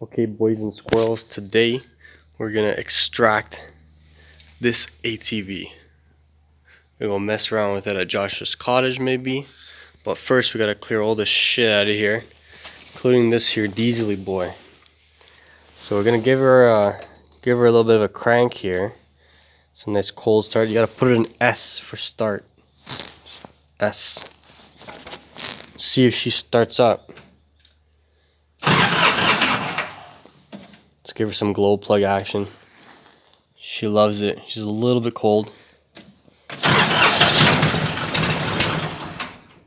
Okay, boys and squirrels, today we're gonna extract this ATV. We're gonna mess around with it at Josh's cottage maybe, but first we gotta clear all the shit out of here, including this here diesely boy. So we're gonna give her a little bit of a crank here. Some nice cold start. You gotta put it in S for start. S. See if she starts up. Let's give her some glow plug action. She loves it. She's a little bit cold.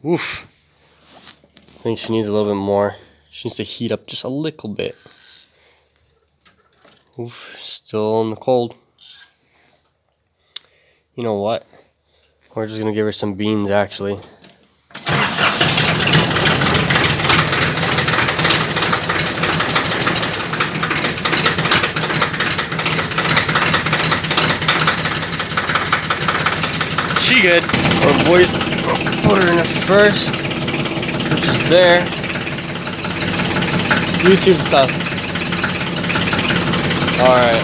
Oof. I think she needs a little bit more. She needs to heat up just a little bit. Oof, still in the cold. You know what? We're just gonna give her some beans actually. She good. Our boys put her in it first, which is there. YouTube stuff. Alright.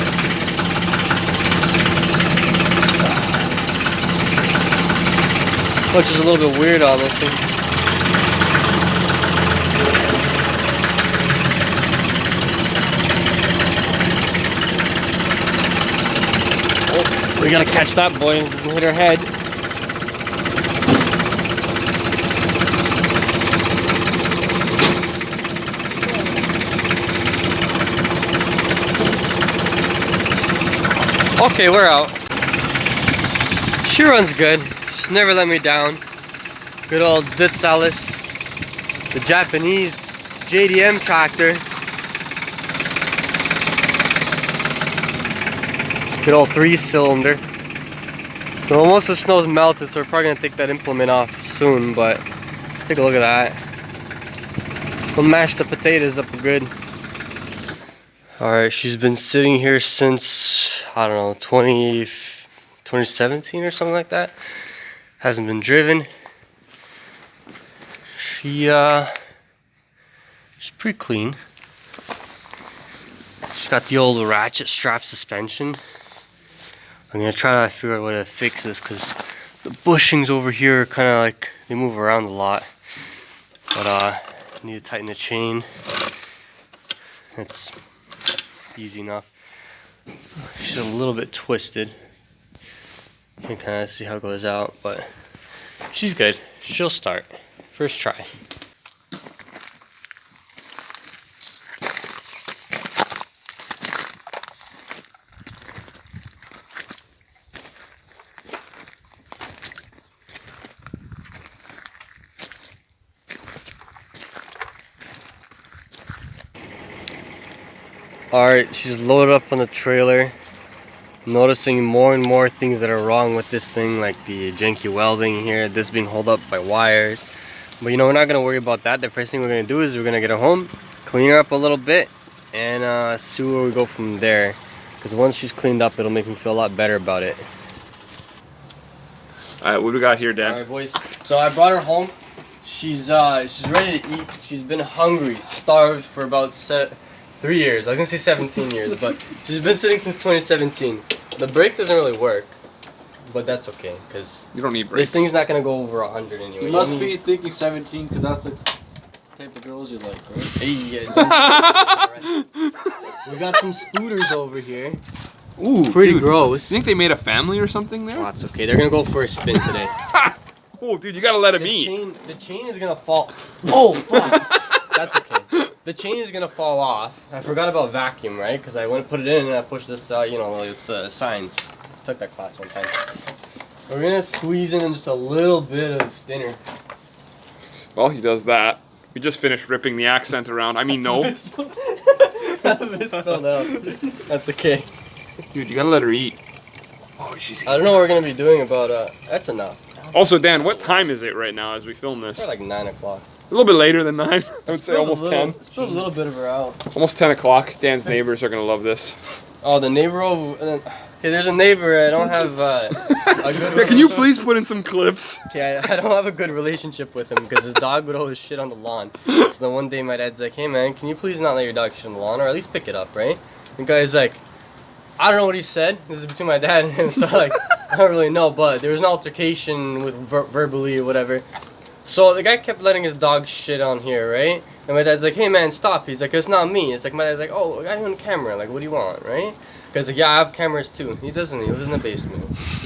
Which is a little bit weird on this thing. Oh, we gotta catch that boy. It doesn't hit her head. Okay, we're out. She runs good. She's never let me down. Good old Ditsalis, the Japanese JDM tractor. Good old 3-cylinder. So most of the snow's melted, so we're probably gonna take that implement off soon, but take a look at that. We'll mash the potatoes up good. Alright, she's been sitting here since, I don't know, 2017 or something like that. Hasn't been driven. She's pretty clean. She's got the old ratchet strap suspension. I'm gonna try to figure out how to fix this because the bushings over here are kind of like, they move around a lot. But I need to tighten the chain. It's easy enough. She's a little bit twisted. You can kind of see how it goes out, but she's good. She'll start. First try. Alright, she's loaded up on the trailer. Noticing more and more things that are wrong with this thing, like the janky welding here, this being held up by wires. But you know, we're not going to worry about that. The first thing we're going to do is we're going to get her home, clean her up a little bit, and see where we go from there. Because once she's cleaned up, it'll make me feel a lot better about it. Alright, what do we got here, Dan? Alright, boys. So I brought her home. She's ready to eat. She's been hungry, starved for about 3 years. I was gonna say 17 years, but she's been sitting since 2017. The brake doesn't really work, but that's okay, because you don't need brakes. This thing's not gonna go over 100 anyway. You must be thinking 17, because that's the type of girls you like, right? Hey, yeah, we got some spooters over here. Ooh, pretty dude, gross. You think they made a family or something there? Oh, that's okay. They're gonna go for a spin today. Oh, dude, you gotta let them eat. The chain is gonna fall. Oh, fuck. That's okay. The chain is gonna fall off. I forgot about vacuum, right? Because I went to put it in and I pushed this out, you know, it's signs. Took that class one time. We're gonna squeeze in just a little bit of thinner. Well, he does that. We just finished ripping the accent around. I mean, no. It's spilled out. That's okay. Dude, you gotta let her eat. Oh, she's eating. I don't know what we're gonna be doing about, that's enough. Also, Dan, what time is it right now as we film this? It's like 9 o'clock. A little bit later than 9. I would say almost 10. Spilled a little bit of her out. Almost 10 o'clock. Dan's neighbors are gonna love this. Oh, the neighbor over, Okay, there's a neighbor. I don't have a good. Yeah, can you please put in some clips? Okay, I don't have a good relationship with him because his dog would always shit on the lawn. So then one day my dad's like, "Hey man, can you please not let your dog shit on the lawn, or at least pick it up, right?" The guy's like, "I don't know what he said. This is between my dad and him, so like I don't really know." But there was an altercation with verbally or whatever. So the guy kept letting his dog shit on here, right? And my dad's like, "Hey man, stop." He's like, "It's not me." It's like my dad's like, "Oh, I got you on camera. Like, what do you want, right?" Because like, yeah, I have cameras too. He doesn't. He lives in the basement.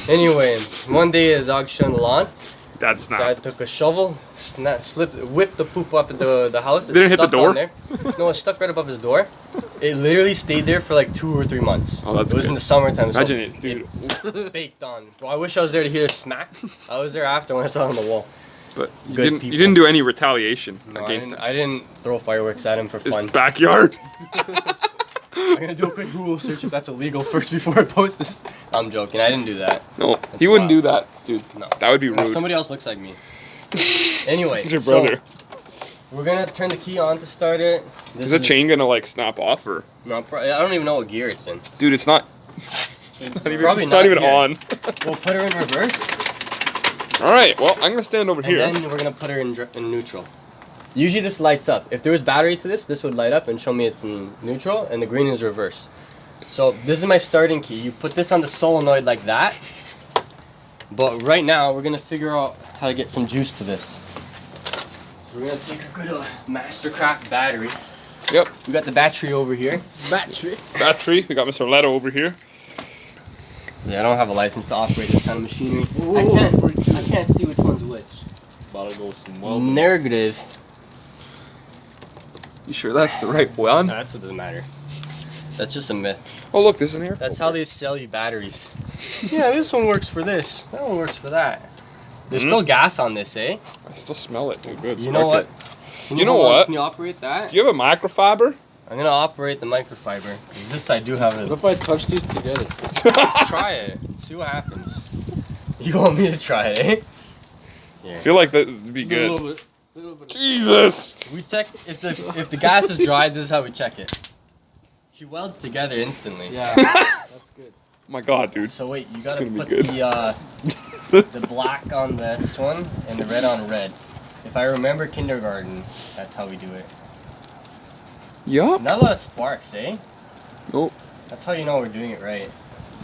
Anyway, one day the dog shit on the lawn. Dad snapped. Dad took a shovel, whipped the poop up at the house. It Did it hit the stuck door? on there. No, it stuck right above his door. It literally stayed there for like 2 or 3 months. Oh, that's It was in good. the summertime. So Imagine it, dude. baked on. Bro, I wish I was there to hear it smack. I was there after when I saw it on the wall. But you Good didn't. people. You didn't do any retaliation No, against him. I didn't throw fireworks at him for His fun. backyard. I'm gonna do a quick Google search if that's illegal first before I post this. I'm joking. I didn't do that. No, he wouldn't wild. do that, dude. No. That would be rude. Somebody else looks like me. Anyway, He's your brother. So we're gonna turn the key on to start it. This Is the chain gonna like snap off or? No, I don't even know what gear it's in. Dude, it's not. It's Not even, probably not even here. on. We'll put her in reverse, All right. Well, I'm gonna stand over and here. then we're gonna put her in neutral. Usually this lights up. If there was battery to this would light up and show me it's in neutral, and the green is reverse. So this is my starting key. You put this on the solenoid like that. But right now we're gonna figure out how to get some juice to this. So we're gonna take a good Mastercraft battery. Yep. We got the battery over here. Battery. We got Mr. Leto over here. So I don't have a license to operate this kind of machinery. Ooh, I can't see which one's which. About to go some Negative. You sure that's the right one? Nah, that doesn't matter. That's just a myth. Oh, look, there's an air. That's how they sell you batteries. Yeah, this one works for this. That one works for that. There's still gas on this, eh? I still smell it, dude. Good. You know what? Can You know hold on? what? Can you operate that? Do you have a microfiber? I'm gonna operate the microfiber. This I do have What if I touch these together? Try it. See what happens. You want me to try it, eh? I feel like that would be A good. little bit. Jesus! We check if the gas is dry. This is how we check it. She welds together instantly. Yeah, that's good. Oh my God, dude. So wait, you It's gotta gonna be put the black on this one and the red on red. If I remember kindergarten, that's how we do it. Yup. Not a lot of sparks, eh? Nope. That's how you know we're doing it right.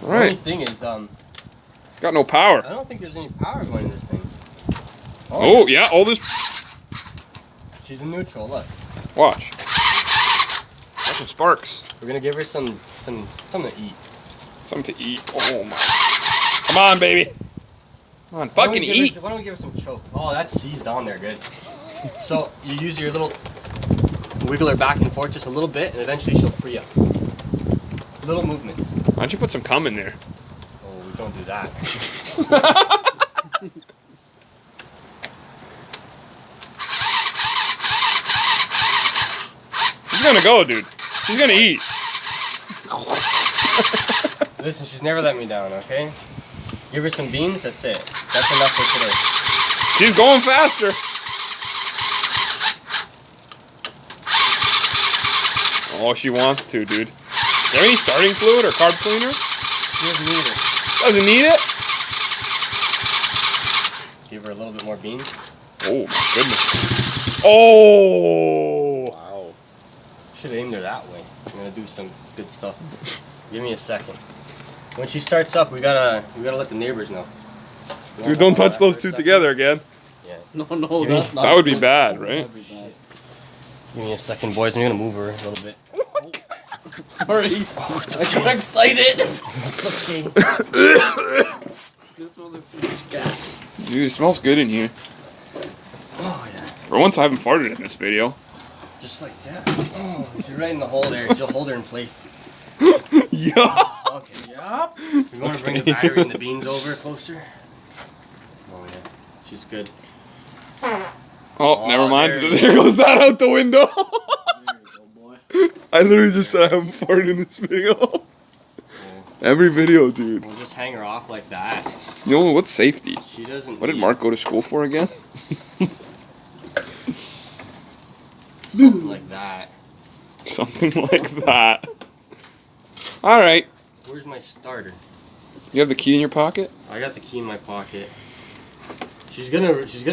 All The only right. thing is, Got no power. I don't think there's any power going in this thing. Oh yeah, all this. She's in neutral. Look, Watch. Got some sparks. we're gonna give her something to eat. Something to eat. Oh my. Come on, baby. Come on, fucking eat. Why don't we give her some choke? Oh, that's seized on there, good. So you use your little wiggle her back and forth just a little bit, and eventually she'll free up. Little movements. Why don't you put some cum in there? Oh, we don't do that. She's gonna go, dude. She's gonna eat. Listen, she's never let me down, okay? Give her some beans, that's it. That's enough for today. She's going faster. Oh, she wants to, dude. Do you have any starting fluid or carb cleaner? She doesn't need it. Doesn't need it? Give her a little bit more beans. Oh, my goodness. Oh! Wow. Should have aimed her that way. I'm gonna do some good stuff. Give me a second. When she starts up, we gotta let the neighbors know. Dude, don't touch those two together again. No, Give that's me- not That would be good. bad, right? That'd be bad. Give me a second, boys. I'm gonna move her a little bit. Sorry. Oh, it's I got excited. It's okay. This wasn't so much gas. Dude, it smells good in here. Oh yeah. For once, I haven't farted in this video. Just like that. Oh, she's right in the hole there. She'll hold her in place. Yeah. Okay. Yup. We want to bring the battery and the beans over closer. Oh yeah. She's good. Oh, never mind. there you There goes that out the window. There you go, boy. I literally just said I haven't farted in this video. Every video, dude. We'll just hang her off like that. You know, what's safety? She doesn't. What did need Mark go to school for again? something like that. Something like that. Alright. Where's my starter? You have the key in your pocket? I got the key in my pocket. She's gonna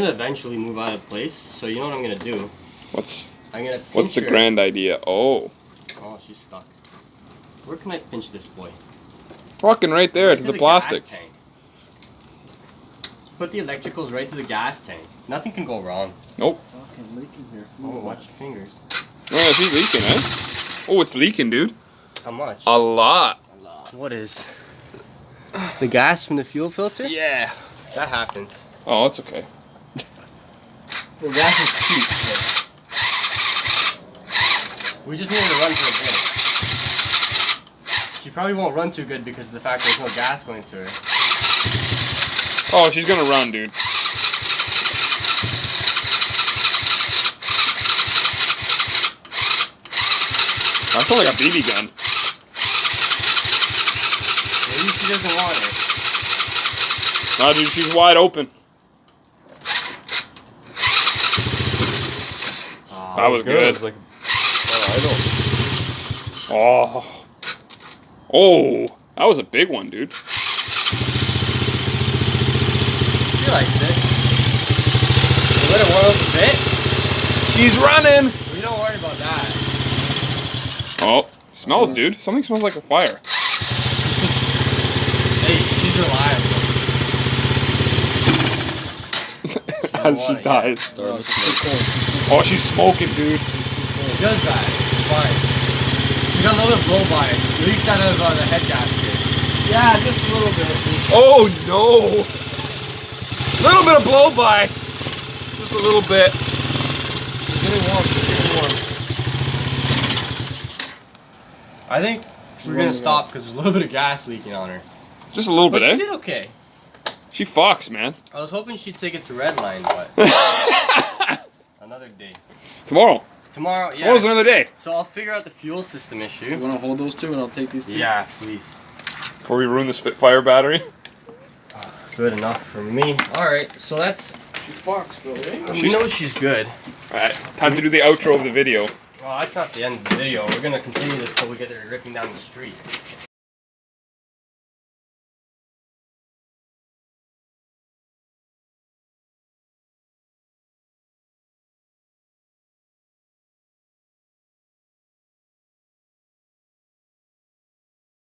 eventually move out of place. So you know what I'm gonna do? What's Pinch the her. grand idea? Oh, She's stuck. Where can I pinch this boy? fucking right there Right to to the plastic. gas tank. Put the electricals right to the gas tank. Nothing can go wrong. Nope. Fucking leaking here. Oh, watch your fingers. Oh, is he leaking, eh? Oh, it's leaking, dude. How much? A lot. What is? The gas from the fuel filter? Yeah. That happens. Oh, that's okay. The gas is cheap. We just need her to run for a bit. She probably won't run too good because of the fact there's no gas going to her. Oh, she's gonna run, dude. That sounds like a BB gun. Maybe she doesn't want it. No, dude, she's wide open. That was good. It was like, Oh. Oh, that was a big one, dude. She likes it. You let it warm up a bit? She's running. We don't worry about that. Oh, smells, dude. Something smells like a fire. Hey, she's reliable. As she dies. Oh, she's smoking, dude. She does that. It's fine. She got a little bit of blow by. Leaks out of the head gasket. yeah, just a little bit. Oh no! Little bit of blow by. Just a little bit. It's getting warm. It's getting warm. I think we're gonna stop because there's a little bit of gas leaking on her. Just a little But bit, she eh? did okay. She fucks, man. I was hoping she'd take it to red line, but another day. Tomorrow. Tomorrow, yeah. Tomorrow's another day. So I'll figure out the fuel system You issue. want to hold those two and I'll take these two? Yeah, please. Before we ruin the Spitfire battery. Good enough for me. Alright, so that's... She fucks though, eh? We know she's good. Alright, time to do the outro of the video. Well, that's not the end of the video. We're gonna continue this till we get her ripping down the street.